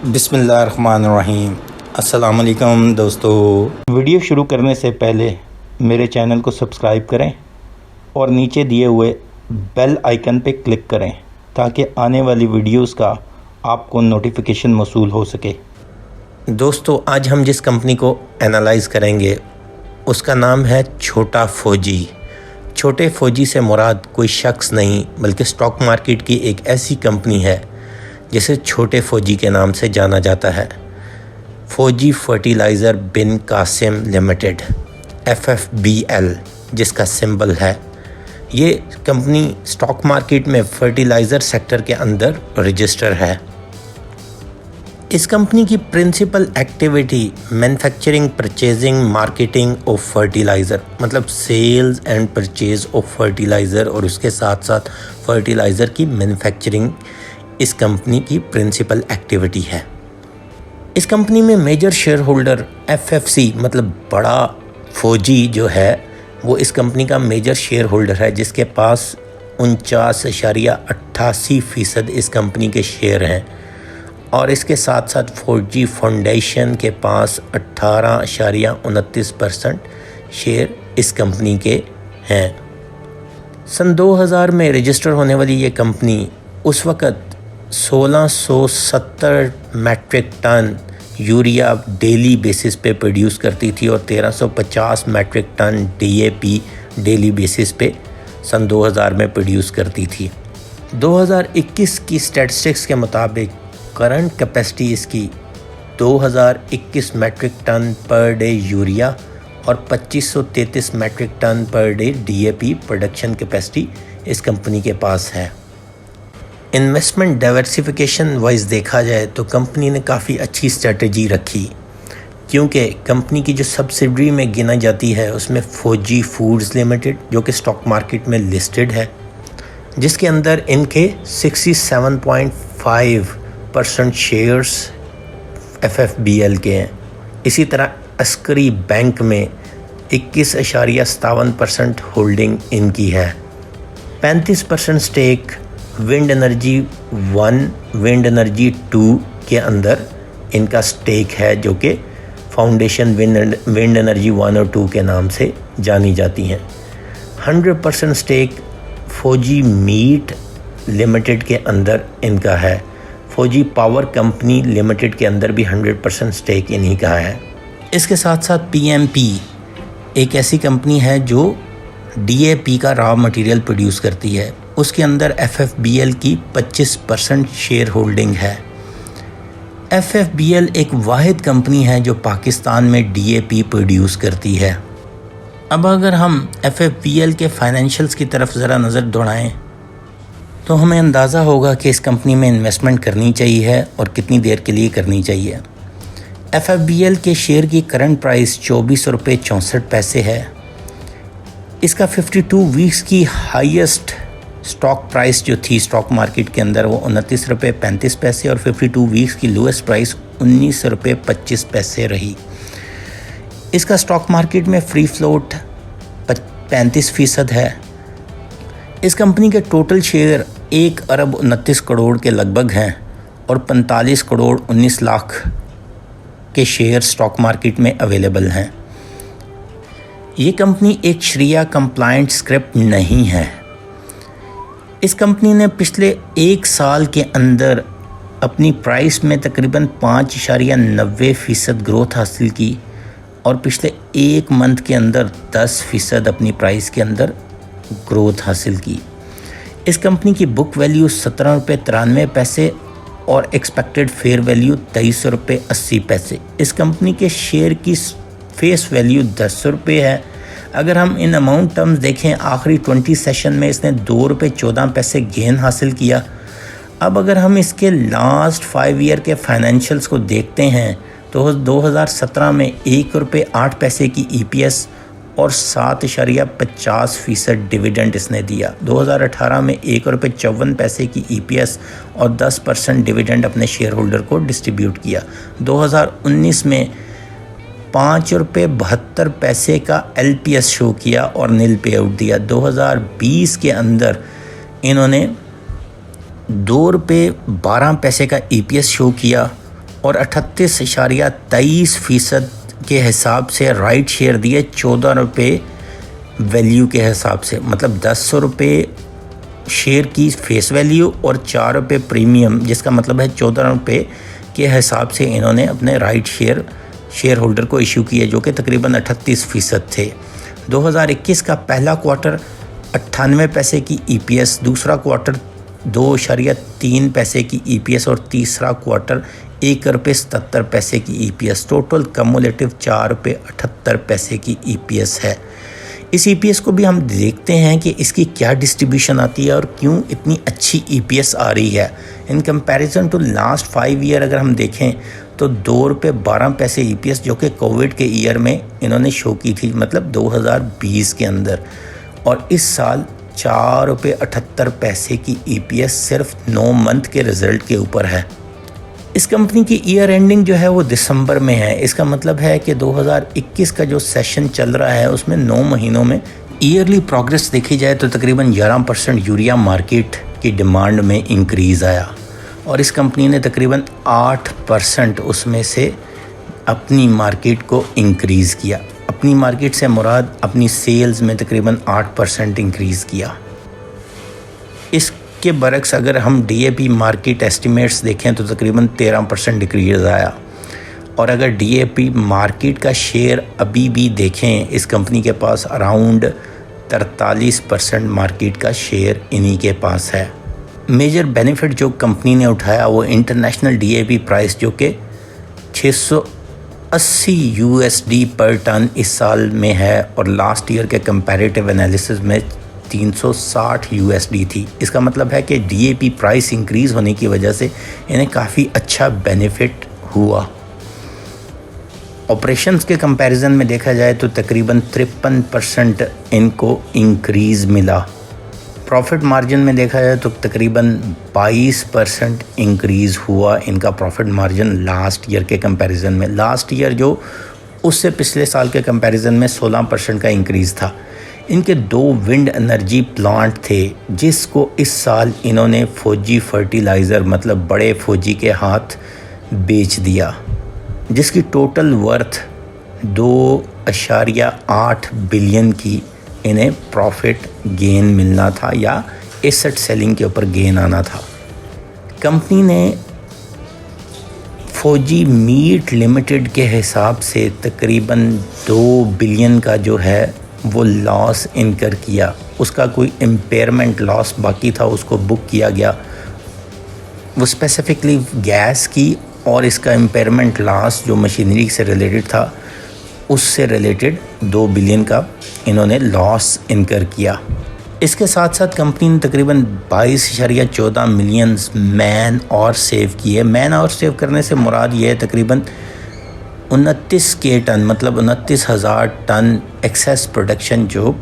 बिस्मिल्लाहिर्रहमानिर्रहीम। अस्सलाम वालेकुम दोस्तों। वीडियो शुरू करने से पहले मेरे चैनल को सब्सक्राइब करें और नीचे दिए हुए बेल आइकन पे क्लिक करें ताकि आने वाली वीडियोस का आपको नोटिफिकेशन मौसूल हो सके। दोस्तों, आज हम जिस कंपनी को एनालाइज़ करेंगे उसका नाम है छोटा फौजी। छोटे फौजी से मुराद कोई शख्स नहीं बल्कि स्टॉक मार्केट की एक ऐसी कंपनी है जिसे छोटे फौजी के नाम से जाना जाता है। Fauji Fertiliser Bin Qasim Limited FFBL जिसका सिंबल है। ये कंपनी स्टॉक मार्केट में फर्टिलाइज़र सेक्टर के अंदर रजिस्टर है। इस कंपनी की principal activity manufacturing, purchasing, marketing of fertiliser, मतलब sales and purchase of fertiliser और उसके साथ साथ फर्टिलाइज़र की मैन्युफैक्चरिंग इस कंपनी की प्रिंसिपल एक्टिविटी है। इस कंपनी में मेजर शेयर होल्डर FFC मतलब बड़ा फौजी जो है वो इस कंपनी का मेजर शेयर होल्डर है, जिसके पास 49.88% इस कंपनी के शेयर हैं। और इसके साथ साथ फौजी फाउंडेशन के पास 18.29% शेयर इस कंपनी के हैं। सन 2000 में रजिस्टर होने वाली ये कंपनी उस वक़्त 1670 metric ton urea daily basis पे प्रोड्यूस करती थी और 1350 metric ton DAP daily basis पे सन 2000 में प्रोड्यूस करती थी। 2021 की स्टैटिस्टिक्स के मुताबिक करंट कैपेसिटी इसकी 2021 metric ton per day urea और 2533 metric ton per day DAP production capacity इस कंपनी के पास है। इन्वेस्टमेंट डाइवर्सिफिकेशन वाइज देखा जाए तो कंपनी ने काफ़ी अच्छी स्ट्रेटजी रखी, क्योंकि कंपनी की जो सब्सिडरी में गिना जाती है उसमें फौजी फूड्स लिमिटेड जो कि स्टॉक मार्केट में लिस्टेड है, जिसके अंदर इनके 67.5% शेयर्स FFBL के हैं। इसी तरह अस्करी बैंक में 21.57% होल्डिंग इनकी है। 35% stake wind energy 1, wind energy 2 के अंदर इनका स्टेक है, जो कि फाउंडेशन विंड एनर्जी 1 और 2 के नाम से जानी जाती हैं। 100% स्टेक फौजी मीट लिमिटेड के अंदर इनका है। फौजी पावर कंपनी लिमिटेड के अंदर भी 100% स्टेक इन्हीं का है। इसके साथ साथ PMP एक ऐसी कंपनी है जो DAP का रॉ मटेरियल प्रोड्यूस करती है, उसके अंदर FFBL की 25% शेयर होल्डिंग है। FFBL एक वाहिद कंपनी है जो पाकिस्तान में DAP प्रोड्यूस करती है। अब अगर हम FFBL के फाइनेंशियल्स की तरफ ज़रा नज़र दौड़ाएं तो हमें अंदाज़ा होगा कि इस कंपनी में इन्वेस्टमेंट करनी चाहिए और कितनी देर के लिए करनी चाहिए। FFBL के शेयर की करंट प्राइस 24.64 है। इसका 52 वीक्स की हाईएस्ट स्टॉक प्राइस जो थी स्टॉक मार्केट के अंदर वो 29.35 और 52 वीक्स की लोएस्ट प्राइस 19.25 रही। इसका स्टॉक मार्केट में फ्री फ्लोट 35% है। इस कंपनी के टोटल शेयर 1 अरब 29 करोड़ के लगभग हैं और 45 करोड़ 19 लाख के शेयर स्टॉक मार्केट में अवेलेबल हैं। ये कंपनी एक शरिया कंप्लायंट स्क्रिप्ट नहीं है। इस कंपनी ने पिछले 1 साल के अंदर अपनी प्राइस में तकरीबन 5.90% ग्रोथ हासिल की और पिछले 1 मंथ के अंदर 10% अपनी प्राइस के अंदर ग्रोथ हासिल की। इस कंपनी की बुक वैल्यू 17.93 और एक्सपेक्टेड फेयर वैल्यू 23.80। इस कंपनी के शेयर की फेस वैल्यू 10 रुपये है। अगर हम इन अमाउंट टर्म्स देखें, आखिरी 20 सेशन में इसने 2 रुपये 14 पैसे गेन हासिल किया। अब अगर हम इसके लास्ट 5 ईयर के फाइनेंशियल्स को देखते हैं तो 2017 में 1 रुपये 8 पैसे की EPS और 7.50% डिविडेंड इसने दिया। 2018 में 1 रुपये 54 पैसे की EPS और 10% डिविडेंड अपने शेयर होल्डर को डिस्ट्रीब्यूट किया। 2019 में 5 रुपये 72 पैसे का LPS शो किया और नील पे आउट दिया। 2020 के अंदर इन्होंने 2 रुपये 12 पैसे का EPS शो किया और 38.23% के हिसाब से राइट शेयर दिए 14 रुपये वैल्यू के हिसाब से, मतलब 10 रुपये शेयर की फेस वैल्यू और 4 रुपये प्रीमियम, जिसका मतलब है 14 रुपये के हिसाब से इन्होंने अपने राइट शेयर होल्डर को इशू किए, जो कि तकरीबन 38% थे। 2021 का पहला क्वार्टर 98 पैसे की EPS, दूसरा क्वार्टर 2.3 पैसे की EPS और तीसरा क्वार्टर 1 रुपये 77 पैसे की EPS। टोटल कम्युलेटिव 4 रुपये 78 पैसे की EPS है। इस EPS को भी हम देखते हैं कि इसकी क्या डिस्ट्रीब्यूशन आती है और क्यों इतनी अच्छी EPS आ रही है। In comparison to last 5 year अगर हम देखें तो 2 रुपये 12 पैसे EPS जो कि कोविड के ईयर में इन्होंने शो की थी, मतलब 2020 के अंदर, और इस साल 4 रुपये 78 पैसे की EPS सिर्फ 9 मंथ के रिज़ल्ट के ऊपर है। इस कंपनी की ईयर एंडिंग जो है वो दिसंबर में है। इसका मतलब है कि 2021 का जो सेशन चल रहा है उसमें 9 महीनों में ईयरली प्रोग्रेस देखी जाए तो तकरीबन 11% यूरिया मार्केट की डिमांड में इंक्रीज़ आया और इस कंपनी ने तकरीबन 8% उसमें से अपनी मार्केट को इंक्रीज़ किया। अपनी मार्केट से मुराद अपनी सेल्स में तकरीबन 8% इंक्रीज़ किया। इसके बरक्स अगर हम DAP मार्केट एस्टिमेट्स देखें तो तकरीबन 13% डिक्रीज़ आया और अगर DAP मार्केट का शेयर अभी भी देखें, इस कंपनी के पास अराउंड 43% मार्केट का शेयर इन्हीं के पास है। मेजर बेनिफिट जो कंपनी ने उठाया वो इंटरनेशनल DAP प्राइस जो कि 680 USD पर टन इस साल में है और लास्ट ईयर के कंपैरेटिव एनालिसिस में 360 USD थी। इसका मतलब है कि DAP प्राइस इंक्रीज़ होने की वजह से इन्हें काफ़ी अच्छा बेनिफिट हुआ। ऑपरेशंस के कंपैरिजन में देखा जाए तो तकरीबन 53% इनको इंक्रीज़ मिला। प्रॉफिट मार्जिन में देखा जाए तो तकरीबन 22% इंक्रीज़ हुआ इनका प्रॉफिट मार्जिन लास्ट ईयर के कंपैरिजन में। लास्ट ईयर जो उससे पिछले साल के कंपैरिजन में 16% का इंक्रीज़ था। इनके 2 विंड एनर्जी प्लांट थे जिसको इस साल इन्होंने फौजी फर्टिलाइज़र मतलब बड़े फौजी के हाथ बेच दिया, जिसकी टोटल वर्थ 2.8 बिलियन की इन्हें प्रॉफिट गेन मिलना था या एसेट सेलिंग के ऊपर गेन आना था। कंपनी ने फौजी मीट लिमिटेड के हिसाब से तकरीबन 2 बिलियन का जो है वो लॉस इनकर किया। उसका कोई इम्पेयरमेंट लॉस बाकी था, उसको बुक किया गया। वो स्पेसिफिकली गैस की और इसका इम्पेयरमेंट लॉस जो मशीनरी से रिलेटेड था उससे रिलेटेड 2 बिलियन का इन्होंने लॉस इनकर किया। इसके साथ साथ कंपनी ने तकरीबन 22.14 मिलियन मैन और सेव किए। मैन और सेव करने से मुराद ये है तकरीबन 29K टन मतलब 29,000 टन एक्सेस प्रोडक्शन जो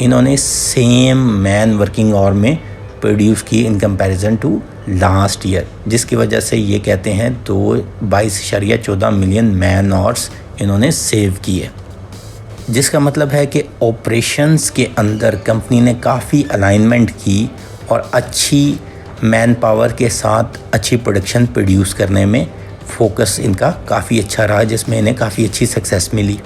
इन्होंने सेम मैन वर्किंग आवर में प्रोड्यूस की in comparison to last year, जिसकी वजह से ये कहते हैं 22.14 मिलियन मैन आवर्स इन्होंने सेव किए, जिसका मतलब है कि ऑपरेशंस के अंदर कंपनी ने काफ़ी अलाइनमेंट की और अच्छी मैन पावर के साथ अच्छी प्रोडक्शन प्रोड्यूस करने में फोकस इनका काफ़ी अच्छा रहा, जिसमें इन्हें काफ़ी अच्छी सक्सेस मिली।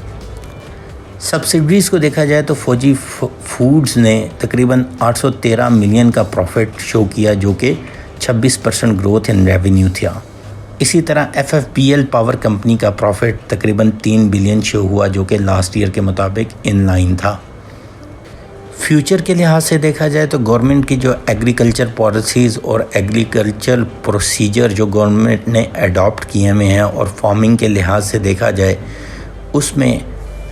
सब्सिडरीज़ को देखा जाए तो फौजी फूड्स ने तकरीबन 813 मिलियन का प्रॉफिट शो किया जो कि 26% ग्रोथ इन रेवेन्यू था। इसी तरह FFPL पावर कंपनी का प्रॉफिट तकरीबन 3 बिलियन शो हुआ जो कि लास्ट ईयर के मुताबिक इन लाइन था। फ्यूचर के लिहाज से देखा जाए तो गवर्नमेंट की जो एग्रीकल्चर पॉलिसीज़ और एग्रीकल्चर प्रोसीजर जो गवर्नमेंट ने अडॉप्ट किए हुए हैं और फार्मिंग के लिहाज से देखा जाए उसमें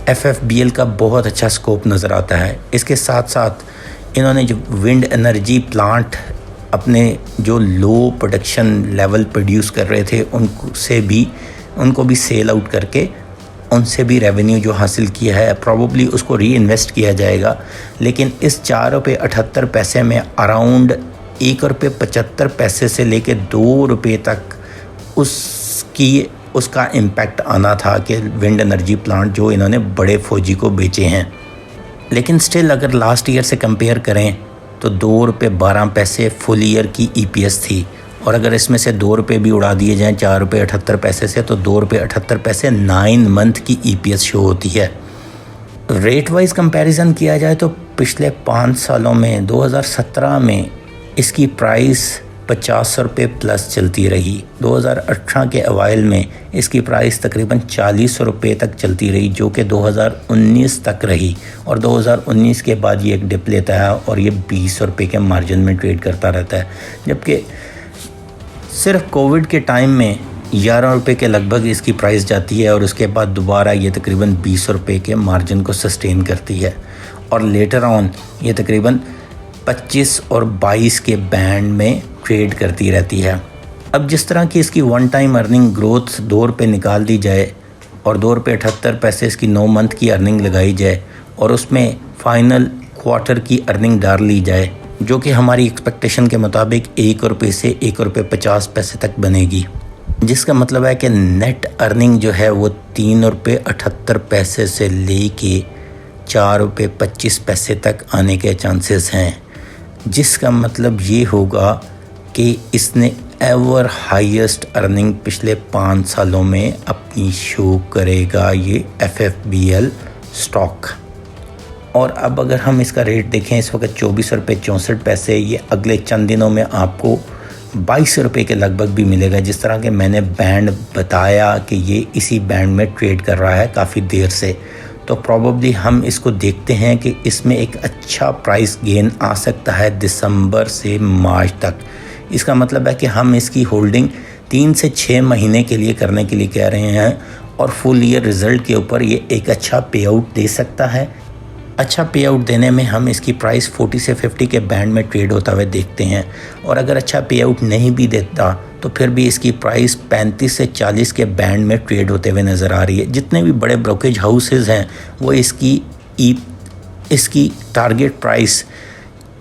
FFBL का बहुत अच्छा स्कोप नज़र आता है। इसके साथ साथ इन्होंने जो विंड एनर्जी प्लांट अपने जो लो प्रोडक्शन लेवल प्रोड्यूस कर रहे थे उनको भी सेल आउट करके उनसे भी रेवेन्यू जो हासिल किया है प्रॉबली उसको री इन्वेस्ट किया जाएगा। लेकिन इस 4 रुपये 78 पैसे में अराउंड 1 रुपये 75 पैसे से लेके 2 रुपये तक उसका इम्पैक्ट आना था कि विंड एनर्जी प्लांट जो इन्होंने बड़े फौजी को बेचे हैं। लेकिन स्टिल अगर लास्ट ईयर से कंपेयर करें तो 2 रुपये 12 पैसे फुल ईयर की EPS थी और अगर इसमें से 2 रुपये भी उड़ा दिए जाएँ 4 रुपये 78 पैसे से, तो 2 रुपये 78 पैसे 9 मंथ की EPS शो होती है। रेट वाइज कंपैरिजन किया जाए तो पिछले 5 सालों में 2017 में इसकी प्राइस 50 रुपये प्लस चलती रही। 2018 के अवाइल में इसकी प्राइस तकरीबन 40 रुपये तक चलती रही, जो कि 2019 तक रही, और 2019 के बाद ये एक डिप लेता है और ये 20 रुपये के मार्जिन में ट्रेड करता रहता है। जबकि सिर्फ कोविड के टाइम में 11 रुपये के लगभग इसकी प्राइस जाती है और उसके बाद दोबारा ये तकरीबन 20 रुपये के मार्जिन को सस्टेन करती है, और लेटर ऑन ये तकरीबन 25 और 22 के बैंड में ट्रेड करती रहती है। अब जिस तरह की इसकी वन टाइम अर्निंग ग्रोथ 2 रुपये निकाल दी जाए और 2 रुपये 78 पैसे इसकी 9 मंथ की अर्निंग लगाई जाए और उसमें फ़ाइनल क्वार्टर की अर्निंग डाल ली जाए, जो कि हमारी एक्सपेक्टेशन के मुताबिक 1 रुपये से 1 रुपये 50 पैसे तक बनेगी, जिसका मतलब है कि नेट अर्निंग जो है वो 3 रुपये 78 पैसे से ले के 4 रुपये 25 पैसे तक आने के चांसेस हैं, जिसका मतलब ये होगा कि इसने एवर हाईएस्ट अर्निंग पिछले 5 सालों में अपनी शो करेगा ये FFBL स्टॉक। और अब अगर हम इसका रेट देखें, इस वक्त 24 रुपये 64 पैसे, ये अगले चंद दिनों में आपको 22 रुपये के लगभग भी मिलेगा। जिस तरह के मैंने बैंड बताया कि ये इसी बैंड में ट्रेड कर रहा है काफ़ी देर से, तो प्रॉबेबली हम इसको देखते हैं कि इसमें एक अच्छा प्राइस गेन आ सकता है दिसंबर से मार्च तक। इसका मतलब है कि हम इसकी होल्डिंग 3 से 6 महीने के लिए करने के लिए कह रहे हैं, और फुल ईयर रिज़ल्ट के ऊपर ये एक अच्छा पे आउट दे सकता है। अच्छा पे आउट देने में हम इसकी प्राइस 40 से 50 के बैंड में ट्रेड होता हुआ देखते हैं, और अगर अच्छा पे आउट नहीं भी देता तो फिर भी इसकी प्राइस 35 से 40 के बैंड में ट्रेड होते हुए नज़र आ रही है। जितने भी बड़े ब्रोकेज हाउसेस हैं वो इसकी टारगेट प्राइस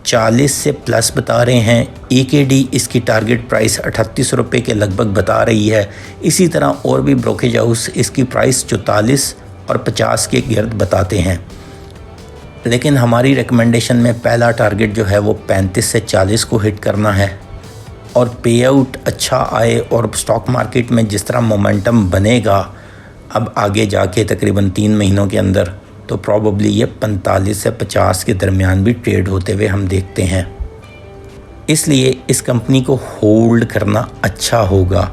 40 से प्लस बता रहे हैं। EKD इसकी टारगेट प्राइस 38 रुपये के लगभग बता रही है। इसी तरह और भी ब्रोकेज हाउस इसकी प्राइस 44 और 50 के गिर्द बताते हैं, लेकिन हमारी रिकमेंडेशन में पहला टारगेट जो है वो 35 से 40 को हिट करना है, और पे आउट अच्छा आए और स्टॉक मार्केट में जिस तरह मोमेंटम बनेगा अब आगे जाके तकरीबन 3 महीनों के अंदर, तो प्रॉबेबली ये 45 से 50 के दरमियान भी ट्रेड होते हुए हम देखते हैं। इसलिए इस कंपनी को होल्ड करना अच्छा होगा,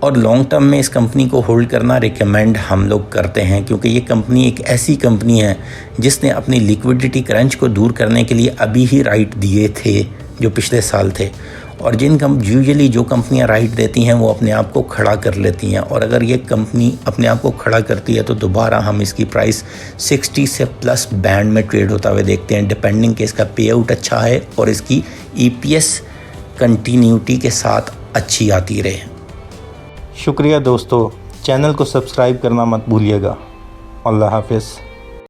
और लॉन्ग टर्म में इस कंपनी को होल्ड करना रिकमेंड हम लोग करते हैं, क्योंकि ये कंपनी एक ऐसी कंपनी है जिसने अपनी लिक्विडिटी क्रंच को दूर करने के लिए अभी ही राइट दिए थे जो पिछले साल थे, और यूजुअली जो कंपनियां राइट देती हैं वो अपने आप को खड़ा कर लेती हैं, और अगर ये कंपनी अपने आप को खड़ा करती है तो दोबारा हम इसकी प्राइस 60 से प्लस बैंड में ट्रेड होता हुआ देखते हैं, डिपेंडिंग कि इसका पे आउट अच्छा है और इसकी EPS कंटिन्यूटी के साथ अच्छी आती रहे। शुक्रिया दोस्तों, चैनल को सब्सक्राइब करना मत भूलिएगा। अल्लाह हाफ़िज़।